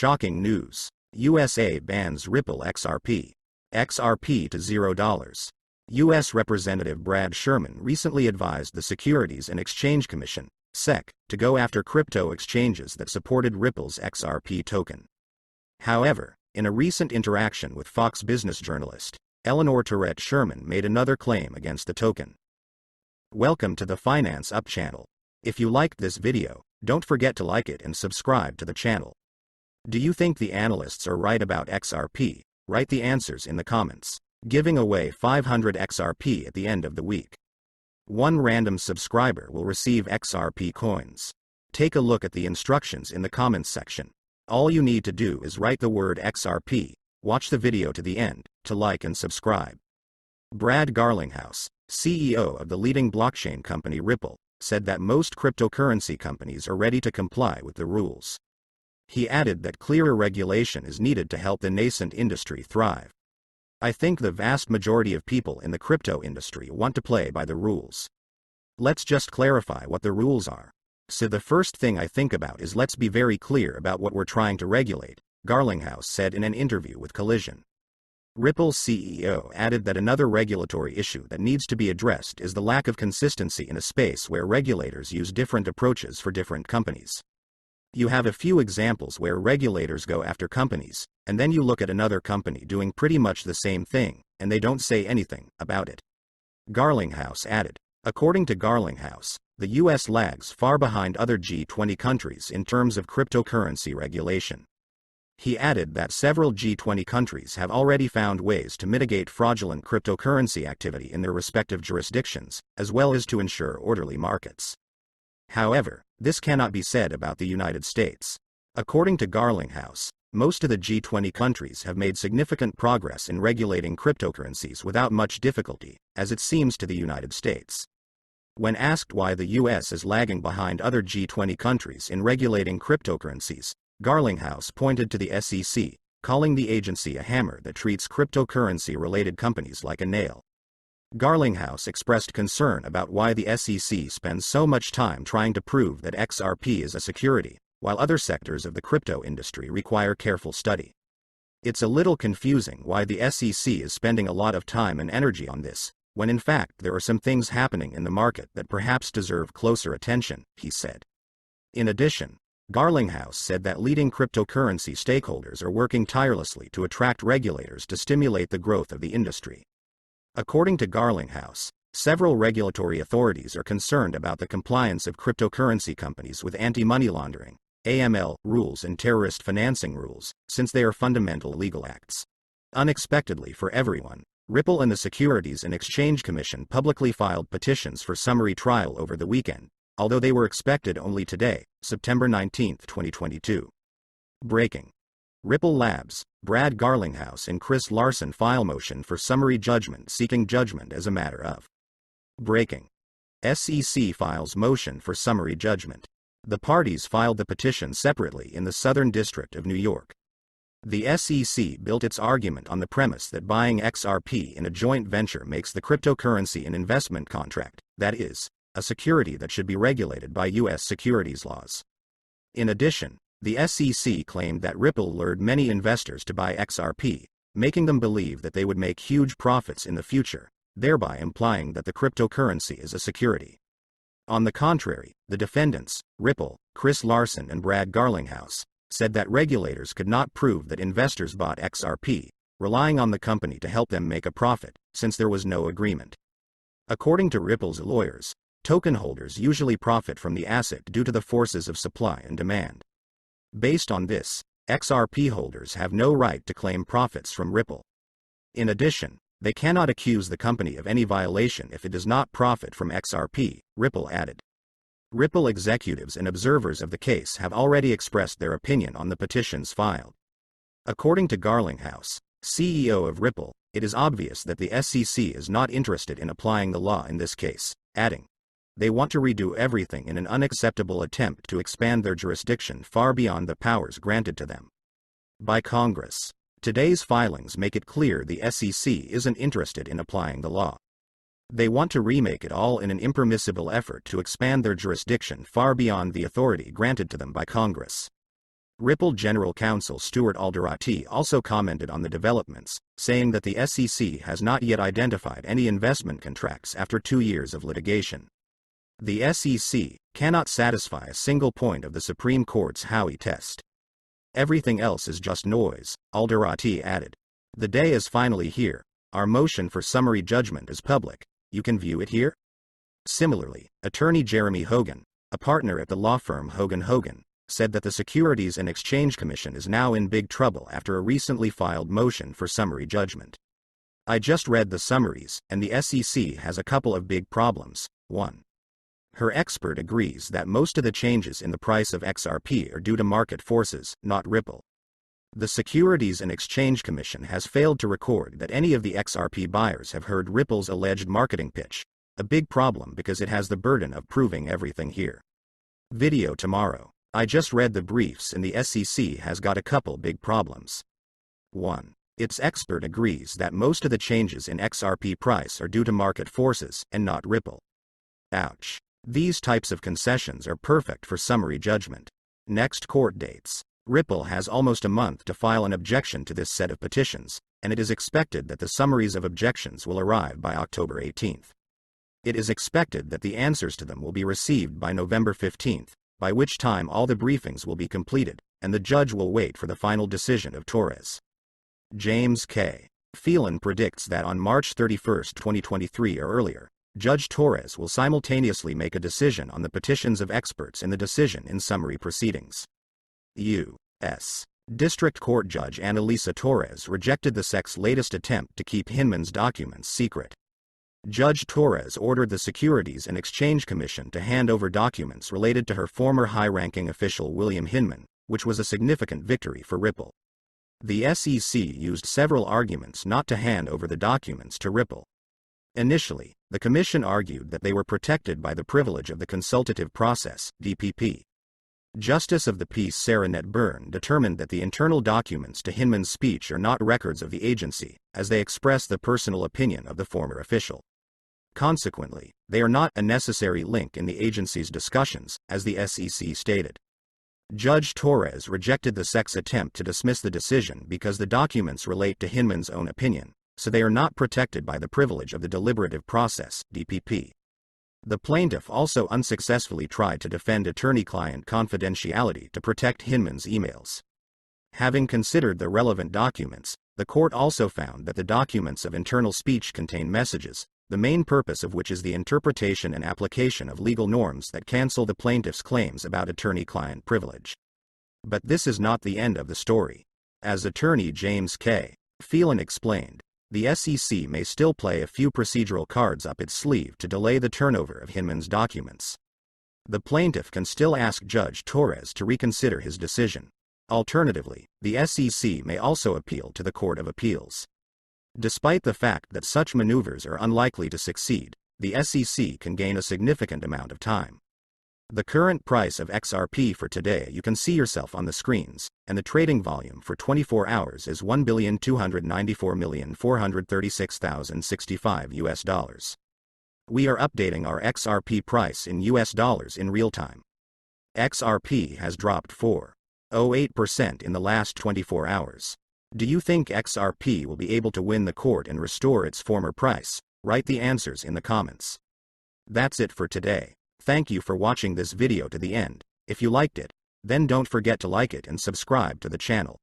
Shocking news. USA bans Ripple XRP. XRP to $0. U.S. Representative Brad Sherman recently advised the Securities and Exchange Commission, SEC, to go after crypto exchanges that supported Ripple's XRP token. However, in a recent interaction with Fox Business journalist Eleanor Tourette, Sherman made another claim against the token. Welcome to the Finance Up channel. If you liked this video, don't forget to like it and subscribe to the channel. Do you think the analysts are right about XRP? Write the answers in the comments. Giving away 500 XRP at the end of the week. One random subscriber will receive XRP coins. Take a look at the instructions in the comments section. All you need to do is write the word XRP, watch the video to the end, to like and subscribe. Brad Garlinghouse, CEO of the leading blockchain company Ripple, said that most cryptocurrency companies are ready to comply with the rules. He added that clearer regulation is needed to help the nascent industry thrive. I think the vast majority of people in the crypto industry want to play by the rules. Let's just clarify what the rules are. So the first thing I think about is let's be very clear about what we're trying to regulate, Garlinghouse said in an interview with Collision. Ripple's CEO added that another regulatory issue that needs to be addressed is the lack of consistency in a space where regulators use different approaches for different companies. You have a few examples where regulators go after companies, and then you look at another company doing pretty much the same thing, and they don't say anything about it. Garlinghouse added. According to Garlinghouse, the U.S. lags far behind other G20 countries in terms of cryptocurrency regulation. He added that several G20 countries have already found ways to mitigate fraudulent cryptocurrency activity in their respective jurisdictions, as well as to ensure orderly markets. However, this cannot be said about the United States. According to Garlinghouse, most of the G20 countries have made significant progress in regulating cryptocurrencies without much difficulty, as it seems to the United States. When asked why the U.S. is lagging behind other G20 countries in regulating cryptocurrencies, Garlinghouse pointed to the SEC, calling the agency a hammer that treats cryptocurrency-related companies like a nail. Garlinghouse expressed concern about why the SEC spends so much time trying to prove that XRP is a security, while other sectors of the crypto industry require careful study. It's a little confusing why the SEC is spending a lot of time and energy on this, when in fact there are some things happening in the market that perhaps deserve closer attention, he said. In addition, Garlinghouse said that leading cryptocurrency stakeholders are working tirelessly to attract regulators to stimulate the growth of the industry. According to Garlinghouse, several regulatory authorities are concerned about the compliance of cryptocurrency companies with anti-money laundering (AML) rules and terrorist financing rules, since they are fundamental legal acts. Unexpectedly for everyone, Ripple and the Securities and Exchange Commission publicly filed petitions for summary trial over the weekend, although they were expected only today, September 19, 2022. Breaking. Ripple Labs, Brad Garlinghouse and Chris Larsen file motion for summary judgment seeking judgment as a matter of. Breaking. SEC files motion for summary judgment. The parties filed the petition separately in the Southern District of New York. The SEC built its argument on the premise that buying XRP in a joint venture makes the cryptocurrency an investment contract, that is, a security that should be regulated by U.S. securities laws. In addition, the SEC claimed that Ripple lured many investors to buy XRP, making them believe that they would make huge profits in the future, thereby implying that the cryptocurrency is a security. On the contrary, the defendants, Ripple, Chris Larsen and Brad Garlinghouse, said that regulators could not prove that investors bought XRP, relying on the company to help them make a profit, since there was no agreement. According to Ripple's lawyers, token holders usually profit from the asset due to the forces of supply and demand. Based on this, XRP holders have no right to claim profits from Ripple. In addition, they cannot accuse the company of any violation if it does not profit from XRP, Ripple added. Ripple executives and observers of the case have already expressed their opinion on the petitions filed. According to Garlinghouse, CEO of Ripple, it is obvious that the SEC is not interested in applying the law in this case, adding, they want to redo everything in an unacceptable attempt to expand their jurisdiction far beyond the powers granted to them by Congress. Today's filings make it clear the SEC isn't interested in applying the law. They want to remake it all in an impermissible effort to expand their jurisdiction far beyond the authority granted to them by Congress. Ripple General Counsel Stuart Alderati also commented on the developments, saying that the SEC has not yet identified any investment contracts after 2 years of litigation. The SEC cannot satisfy a single point of the Supreme Court's Howey test. Everything else is just noise, Alderati added. The day is finally here. Our motion for summary judgment is public. You can view it here. Similarly, attorney Jeremy Hogan, a partner at the law firm Hogan Hogan, said that the Securities and Exchange Commission is now in big trouble after a recently filed motion for summary judgment. I just read the summaries, and the SEC has a couple of big problems. 1. Her expert agrees that most of the changes in the price of XRP are due to market forces, not Ripple. The Securities and Exchange Commission has failed to record that any of the XRP buyers have heard Ripple's alleged marketing pitch, a big problem because it has the burden of proving everything here. Video tomorrow. I just read the briefs and the SEC has got a couple big problems. 1. Its expert agrees that most of the changes in XRP price are due to market forces and not Ripple. Ouch. These types of concessions are perfect for summary judgment. Next court dates. Ripple has almost a month to file an objection to this set of petitions, and it is expected that the summaries of objections will arrive by October 18th. It is expected that the answers to them will be received by November 15th, by which time all the briefings will be completed, and the judge will wait for the final decision of Torres. James K. Phelan predicts that on March 31, 2023 or earlier, Judge Torres will simultaneously make a decision on the petitions of experts in the decision in summary proceedings. U.S. District Court Judge Annalisa Torres rejected the SEC's latest attempt to keep Hinman's documents secret. Judge Torres ordered the Securities and Exchange Commission to hand over documents related to her former high-ranking official William Hinman, which was a significant victory for Ripple. The SEC used several arguments not to hand over the documents to Ripple. Initially, the Commission argued that they were protected by the privilege of the consultative process, DPP. Justice of the Peace Sarah Net Byrne determined that the internal documents to Hinman's speech are not records of the agency, as they express the personal opinion of the former official. Consequently, they are not a necessary link in the agency's discussions, as the SEC stated. Judge Torres rejected the SEC's attempt to dismiss the decision because the documents relate to Hinman's own opinion, so they are not protected by the privilege of the deliberative process, DPP. The plaintiff also unsuccessfully tried to defend attorney-client confidentiality to protect Hinman's emails. Having considered the relevant documents, the court also found that the documents of internal speech contain messages, the main purpose of which is the interpretation and application of legal norms that cancel the plaintiff's claims about attorney-client privilege. But this is not the end of the story. As attorney James K. Phelan explained, the SEC may still play a few procedural cards up its sleeve to delay the turnover of Hinman's documents. The plaintiff can still ask Judge Torres to reconsider his decision. Alternatively, the SEC may also appeal to the Court of Appeals. Despite the fact that such maneuvers are unlikely to succeed, the SEC can gain a significant amount of time. The current price of XRP for today you can see yourself on the screens, and the trading volume for 24 hours is $1,294,436,065 US. We are updating our XRP price in US dollars in real time. XRP has dropped 4.08% in the last 24 hours. Do you think XRP will be able to win the court and restore its former price? Write the answers in the comments. That's it for today. Thank you for watching this video to the end. If you liked it, then don't forget to like it and subscribe to the channel.